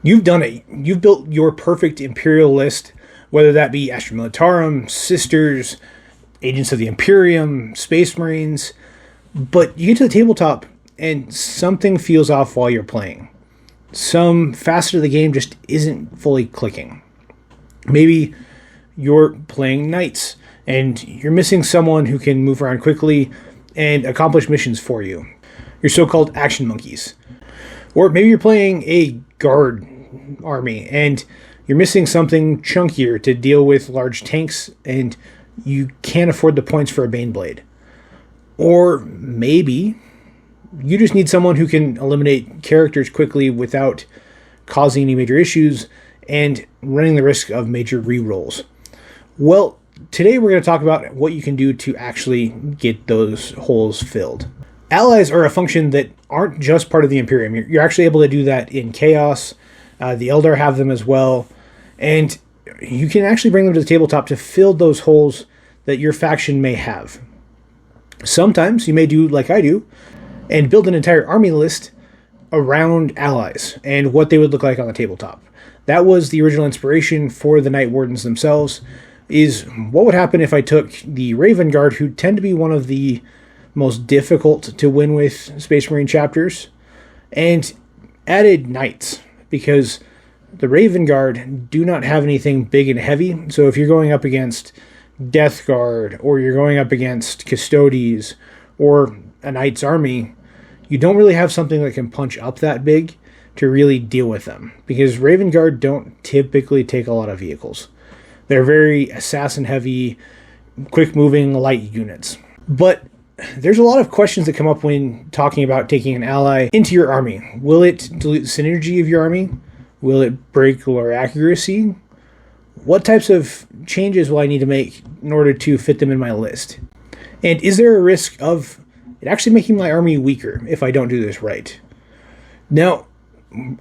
You've done it. You've built your perfect Imperial list, whether that be Astra Militarum, Sisters, Agents of the Imperium, Space Marines. But you get to the tabletop and something feels off while you're playing. Some facet of the game just isn't fully clicking. Maybe you're playing Knights and you're missing someone who can move around quickly and accomplish missions for you. Your so-called action monkeys. Or maybe you're playing a guard army and you're missing something chunkier to deal with large tanks and you can't afford the points for a Baneblade. Or maybe you just need someone who can eliminate characters quickly without causing any major issues and running the risk of major rerolls. Well, today we're going to talk about what you can do to actually get those holes filled. Allies are a function that aren't just part of the Imperium. You're actually able to do that in Chaos. The Eldar have them as well. And you can actually bring them to the tabletop to fill those holes that your faction may have. Sometimes you may do like I do and build an entire army list around allies and what they would look like on the tabletop. That was the original inspiration for the Night Wardens themselves, is what would happen if I took the Raven Guard, who tend to be one of the most difficult to win with Space Marine chapters, and added Knights, because the Raven Guard do not have anything big and heavy. So if you're going up against Death Guard, or you're going up against Custodes, or a Knight's army, you don't really have something that can punch up that big to really deal with them, because Raven Guard don't typically take a lot of vehicles. They're very assassin heavy, quick moving, light units. But there's a lot of questions that come up when talking about taking an ally into your army. Will it dilute the synergy of your army? Will it break lore accuracy? What types of changes will I need to make in order to fit them in my list? And is there a risk of it actually making my army weaker if I don't do this right? Now,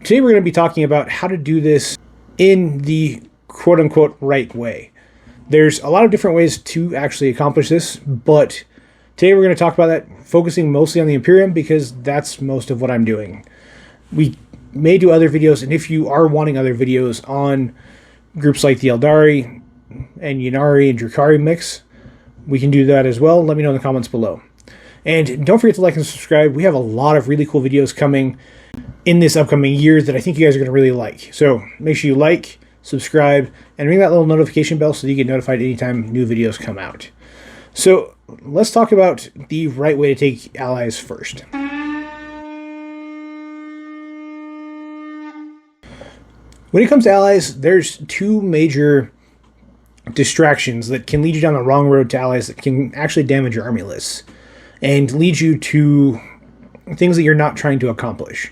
today we're going to be talking about how to do this in the quote-unquote right way. There's a lot of different ways to actually accomplish this, but today we're going to talk about that, focusing mostly on the Imperium, because that's most of what I'm doing. We may do other videos, and if you are wanting other videos on groups like the Eldari and Ynnari and Drukhari mix, we can do that as well. Let me know in the comments below. And don't forget to like and subscribe. We have a lot of really cool videos coming in this upcoming year that I think you guys are going to really like. So make sure you like, subscribe, and ring that little notification bell so that you get notified anytime new videos come out. So let's talk about the right way to take allies first. When it comes to allies, there's two major distractions that can lead you down the wrong road to allies that can actually damage your army lists and lead you to things that you're not trying to accomplish.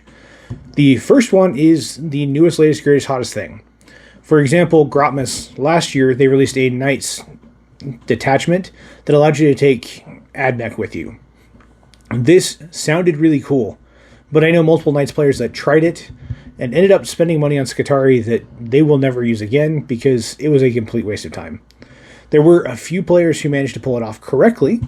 The first one is the newest, latest, greatest, hottest thing. For example, Grotmus, last year, they released a Knights detachment that allowed you to take AdMech with you. This sounded really cool, but I know multiple Knights players that tried it and ended up spending money on Skitarii that they will never use again because it was a complete waste of time. There were a few players who managed to pull it off correctly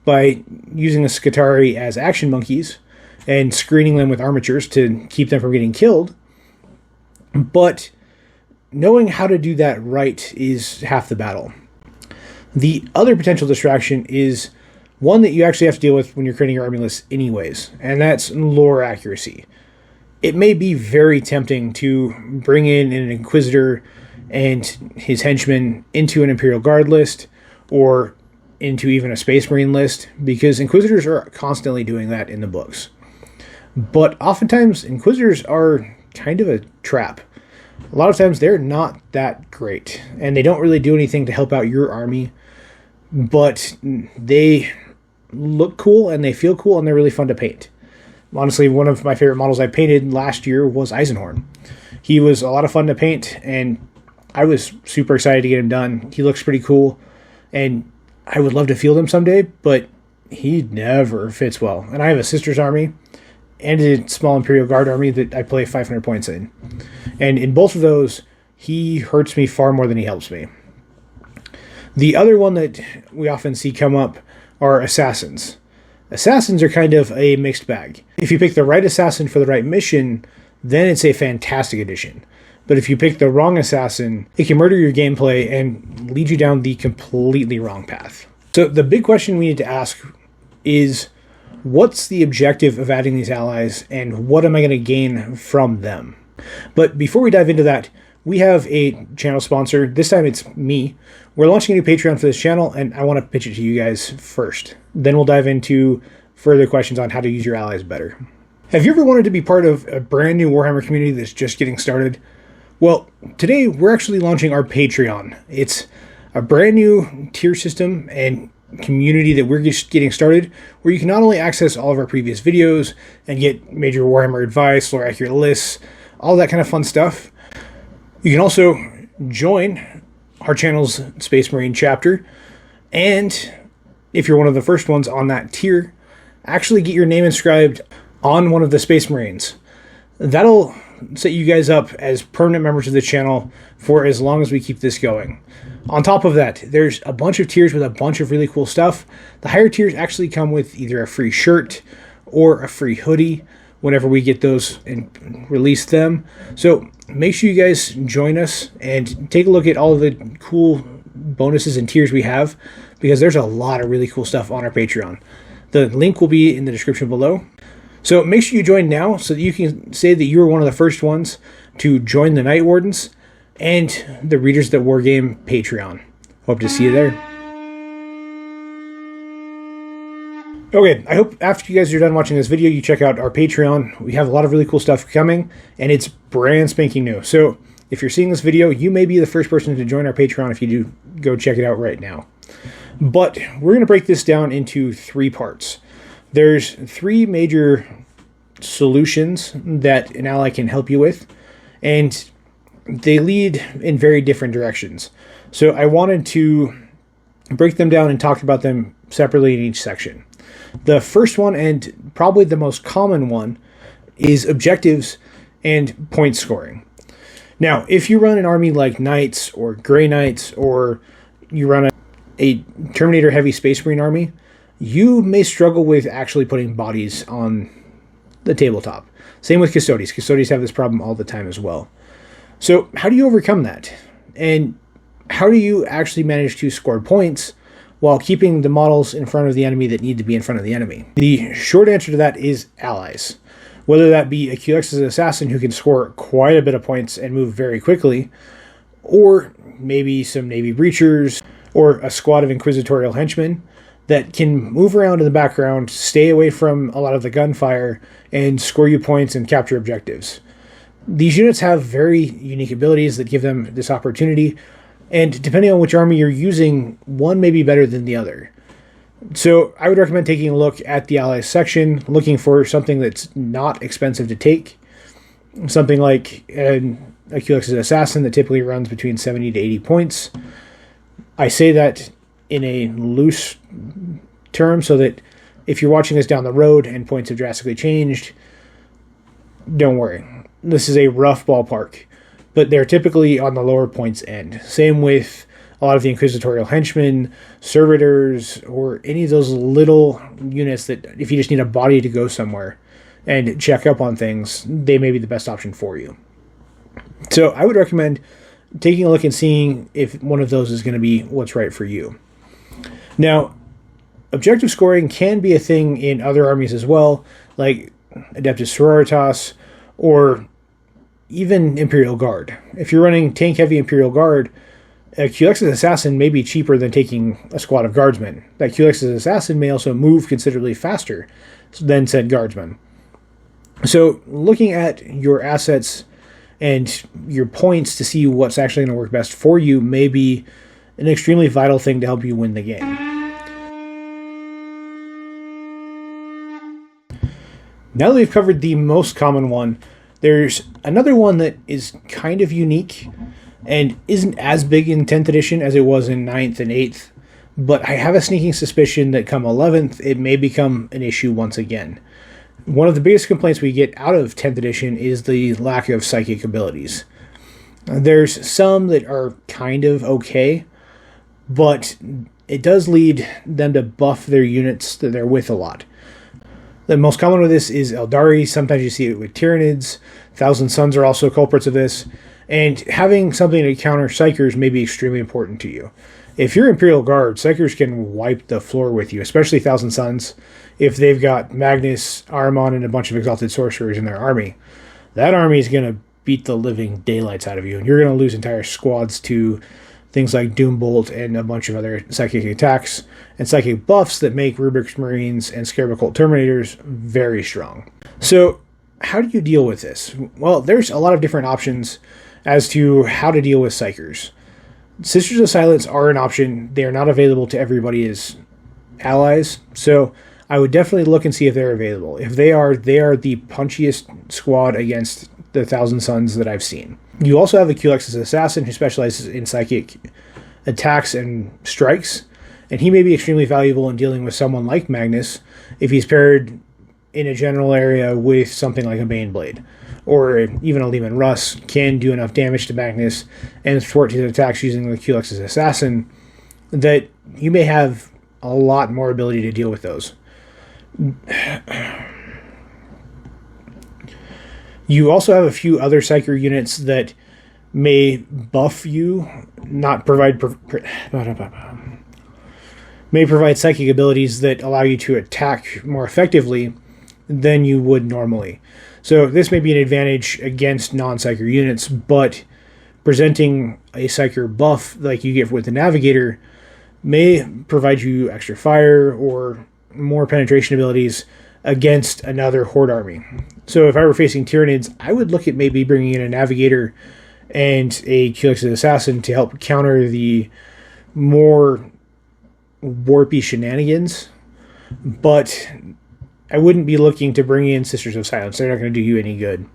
by using the Skitarii as action monkeys and screening them with armatures to keep them from getting killed, but knowing how to do that right is half the battle. The other potential distraction is one that you actually have to deal with when you're creating your army list anyways, and that's lore accuracy. It may be very tempting to bring in an Inquisitor and his henchmen into an Imperial Guard list, or into even a Space Marine list, because Inquisitors are constantly doing that in the books. But oftentimes, Inquisitors are kind of a trap. A lot of times, they're not that great, and they don't really do anything to help out your army, but they look cool, and they feel cool, and they're really fun to paint. Honestly, one of my favorite models I painted last year was Eisenhorn. He was a lot of fun to paint, and I was super excited to get him done. He looks pretty cool, and I would love to field him someday, but he never fits well. And I have a Sisters army and a small Imperial Guard army that I play 500 points in. And in both of those, he hurts me far more than he helps me. The other one that we often see come up are Assassins. Assassins are kind of a mixed bag. If you pick the right assassin for the right mission, then it's a fantastic addition. But if you pick the wrong assassin, it can murder your gameplay and lead you down the completely wrong path. So the big question we need to ask is, what's the objective of adding these allies, and what am I going to gain from them? But before we dive into that, we have a channel sponsor. This time it's me. We're launching a new Patreon for this channel, and I want to pitch it to you guys first. Then we'll dive into further questions on how to use your allies better. Have you ever wanted to be part of a brand new Warhammer community that's just getting started? Well, today we're actually launching our Patreon. It's a brand new tier system and community that we're just getting started, where you can not only access all of our previous videos and get major Warhammer advice, lore accurate lists, all that kind of fun stuff. You can also join our channel's Space Marine chapter, and if you're one of the first ones on that tier, actually get your name inscribed on one of the Space Marines. That'll set you guys up as permanent members of the channel for as long as we keep this going. On top of that, there's a bunch of tiers with a bunch of really cool stuff. The higher tiers actually come with either a free shirt or a free hoodie whenever we get those and release them. So make sure you guys join us and take a look at all of the cool bonuses and tiers we have, because there's a lot of really cool stuff on our Patreon. The link will be in the description below. So make sure you join now so that you can say that you were one of the first ones to join the Night Wardens and the Readers That Wargame Patreon. Hope to see you there. Okay, I hope after you guys are done watching this video, you check out our Patreon. We have a lot of really cool stuff coming, and it's brand spanking new. So if you're seeing this video, you may be the first person to join our Patreon. If you do, go check it out right now. But we're going to break this down into 3 parts. There's 3 major solutions that an ally can help you with, and they lead in very different directions. So I wanted to break them down and talk about them separately in each section. The first one, and probably the most common one, is objectives and point scoring. Now, if you run an army like Knights or Grey Knights, or you run a Terminator heavy Space Marine army, you may struggle with actually putting bodies on the tabletop. Same with Custodies. Custodies have this problem all the time as well. So how do you overcome that? And how do you actually manage to score points while keeping the models in front of the enemy that need to be in front of the enemy? The short answer to that is allies. Whether that be a QX's assassin who can score quite a bit of points and move very quickly, or maybe some Navy breachers, or a squad of inquisitorial henchmen that can move around in the background, stay away from a lot of the gunfire, and score you points and capture objectives. These units have very unique abilities that give them this opportunity, and depending on which army you're using, one may be better than the other. So I would recommend taking a look at the allies section, looking for something that's not expensive to take. Something like a QX's assassin that typically runs between 70 to 80 points. I say that in a loose term so that if you're watching this down the road and points have drastically changed, don't worry. This is a rough ballpark, but they're typically on the lower points end. Same with a lot of the inquisitorial henchmen, servitors, or any of those little units that if you just need a body to go somewhere and check up on things, they may be the best option for you. So I would recommend taking a look and seeing if one of those is going to be what's right for you. Now, objective scoring can be a thing in other armies as well, like Adeptus Sororitas, or even Imperial Guard. If you're running tank-heavy Imperial Guard, a QX's assassin may be cheaper than taking a squad of guardsmen. That QX's assassin may also move considerably faster than said guardsmen. So looking at your assets and your points to see what's actually going to work best for you may be an extremely vital thing to help you win the game. Now that we've covered the most common one, there's another one that is kind of unique and isn't as big in 10th edition as it was in 9th and 8th, but I have a sneaking suspicion that come 11th, it may become an issue once again. One of the biggest complaints we get out of 10th edition is the lack of psychic abilities. There's some that are kind of okay, but it does lead them to buff their units that they're with a lot. The most common with this is Eldari. Sometimes you see it with Tyranids. Thousand Suns are also culprits of this. And having something to counter Psykers may be extremely important to you. If you're Imperial Guard, Psykers can wipe the floor with you, especially Thousand Suns, if they've got Magnus, Ahriman, and a bunch of Exalted Sorcerers in their army. That army is going to beat the living daylights out of you, and you're going to lose entire squads to things like Doombolt and a bunch of other psychic attacks and psychic buffs that make Rubric's Marines and Scarab Occult Terminators very strong. So, how do you deal with this? Well, there's a lot of different options as to how to deal with Psykers. Sisters of Silence are an option. They are not available to everybody as allies, so I would definitely look and see if they're available. If they are the punchiest squad against the Thousand Suns that I've seen. You also have a Culex's Assassin who specializes in psychic attacks and strikes, and he may be extremely valuable in dealing with someone like Magnus if he's paired in a general area with something like a Baneblade. Or even a Lehman Russ can do enough damage to Magnus and thwart his attacks using the Culex's Assassin that you may have a lot more ability to deal with those. You also have a few other Psyker units that may buff you, not provide may provide psychic abilities that allow you to attack more effectively than you would normally. So this may be an advantage against non-Psyker units, but presenting a Psyker buff like you get with the Navigator may provide you extra fire or more penetration abilities against another Horde army. So if I were facing Tyranids, I would look at maybe bringing in a Navigator and a Culex's Assassin to help counter the more warpy shenanigans, but I wouldn't be looking to bring in Sisters of Silence. They're not going to do you any good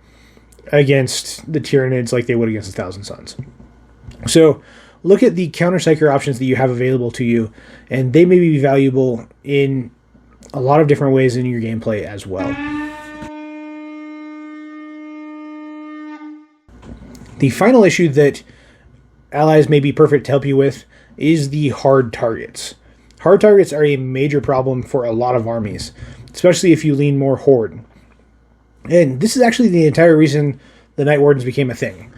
against the Tyranids like they would against the Thousand Suns. So look at the counter Psyker options that you have available to you, and they may be valuable in a lot of different ways in your gameplay as well. The final issue that allies may be perfect to help you with is the hard targets. Hard targets are a major problem for a lot of armies, especially if you lean more Horde. And this is actually the entire reason the Night Wardens became a thing.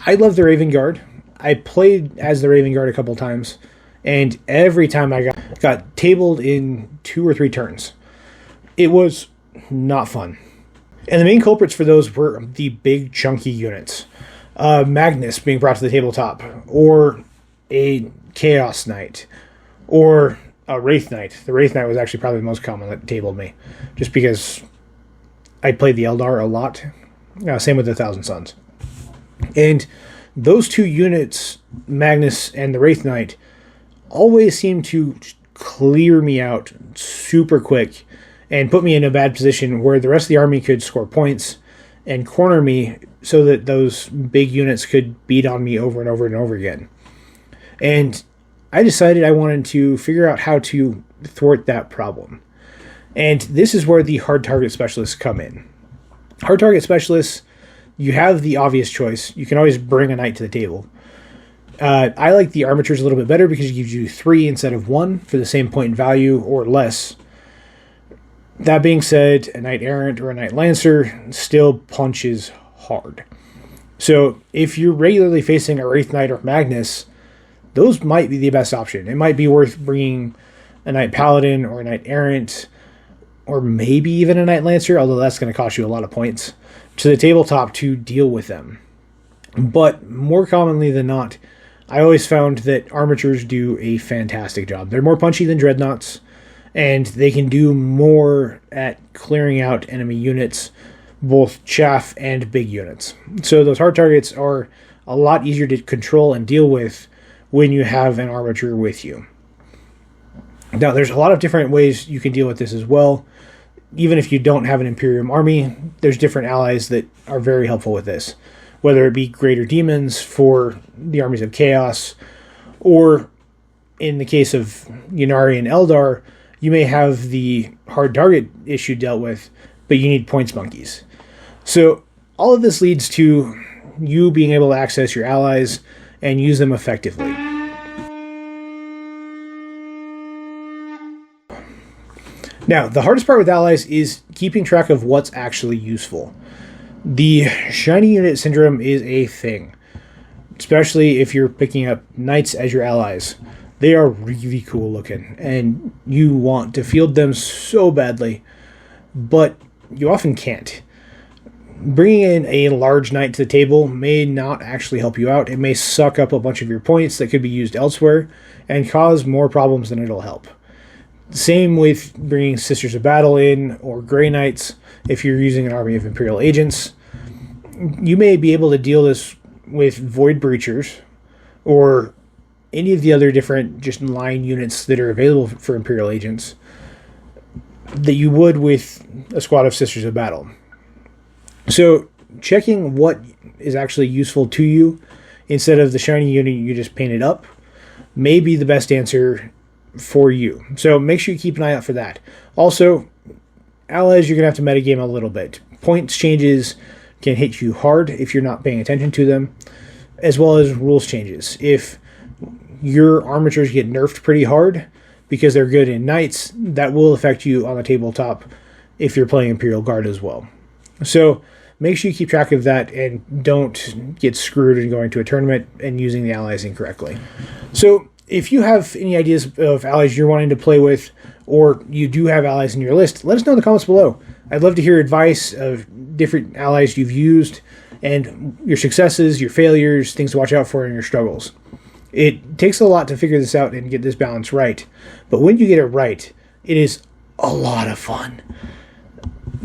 I love the Raven Guard. I played as the Raven Guard a couple times, and every time I got tabled in 2 or 3 turns. It was not fun. And the main culprits for those were the big chunky units. Magnus being brought to the tabletop, or a Chaos Knight, or a Wraith Knight. The Wraith Knight was actually probably the most common that tabled me, just because I played the Eldar a lot. Same with the Thousand Suns. And those 2 units, Magnus and the Wraith Knight, always seem to clear me out super quick and put me in a bad position where the rest of the army could score points and corner me so that those big units could beat on me over and over and over again. And I decided I wanted to figure out how to thwart that problem. And this is where the hard target specialists come in. Hard target specialists, you have the obvious choice. You can always bring a knight to the table. I like the armatures a little bit better because it gives you 3 instead of 1 for the same point value or less. That being said, a Knight Errant or a Knight Lancer still punches hard. So if you're regularly facing a Wraith Knight or Magnus, those might be the best option. It might be worth bringing a Knight Paladin or a Knight Errant, or maybe even a Knight Lancer, although that's going to cost you a lot of points, to the tabletop to deal with them. But more commonly than not, I always found that armatures do a fantastic job. They're more punchy than dreadnoughts, and they can do more at clearing out enemy units, both chaff and big units. So those hard targets are a lot easier to control and deal with when you have an armature with you. Now, there's a lot of different ways you can deal with this as well. Even if you don't have an Imperium army, there's different allies that are very helpful with this. Whether it be Greater Demons for the armies of Chaos, or in the case of Ynnari and Eldar, you may have the hard target issue dealt with, but you need points monkeys. So all of this leads to you being able to access your allies and use them effectively. Now, the hardest part with allies is keeping track of what's actually useful. The shiny unit syndrome is a thing, especially if you're picking up knights as your allies. They are really cool looking, and you want to field them so badly, but you often can't. Bringing in a large knight to the table may not actually help you out. It may suck up a bunch of your points that could be used elsewhere and cause more problems than it'll help. Same with bringing Sisters of Battle in, or Grey Knights, if you're using an army of Imperial agents. You may be able to deal this with Void Breachers, or any of the other different just line units that are available for Imperial agents, that you would with a squad of Sisters of Battle. So checking what is actually useful to you instead of the shiny unit you just painted up may be the best answer for you. So make sure you keep an eye out for that. Also, allies, you're going to have to metagame a little bit. Points changes can hit you hard if you're not paying attention to them, as well as rules changes. If your armatures get nerfed pretty hard because they're good in knights, that will affect you on the tabletop if you're playing Imperial Guard as well. So make sure you keep track of that and don't get screwed in going to a tournament and using the allies incorrectly. So if you have any ideas of allies you're wanting to play with, or you do have allies in your list, let us know in the comments below. I'd love to hear advice of different allies you've used and your successes, your failures, things to watch out for, and your struggles. It takes a lot to figure this out and get this balance right, but when you get it right, it is a lot of fun.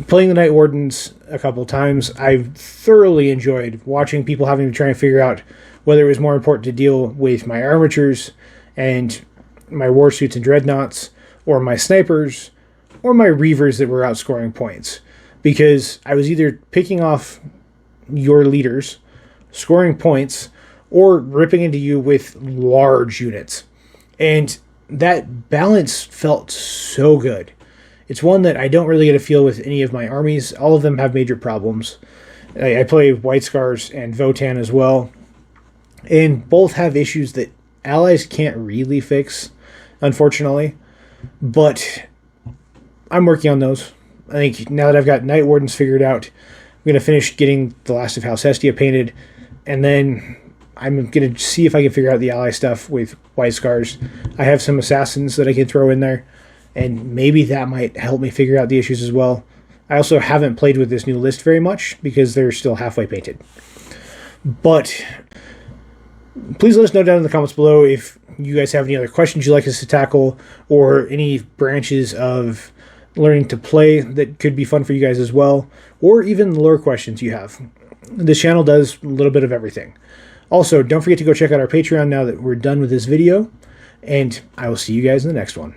Playing the Night Wardens a couple times, I've thoroughly enjoyed watching people having to try and figure out whether it was more important to deal with my armatures and my warsuits and dreadnoughts, or my snipers, or my reavers that were outscoring points. Because I was either picking off your leaders, scoring points, or ripping into you with large units. And that balance felt so good. It's one that I don't really get a feel with any of my armies. All of them have major problems. I play White Scars and Votan as well. And both have issues that allies can't really fix, unfortunately. But I'm working on those. I think now that I've got Night Wardens figured out, I'm going to finish getting the last of House Hestia painted. And then I'm going to see if I can figure out the ally stuff with White Scars. I have some assassins that I can throw in there, and maybe that might help me figure out the issues as well. I also haven't played with this new list very much because they're still halfway painted. But please let us know down in the comments below if you guys have any other questions you'd like us to tackle, or any branches of learning to play that could be fun for you guys as well, or even lore questions you have. This channel does a little bit of everything. Also, don't forget to go check out our Patreon now that we're done with this video, and I will see you guys in the next one.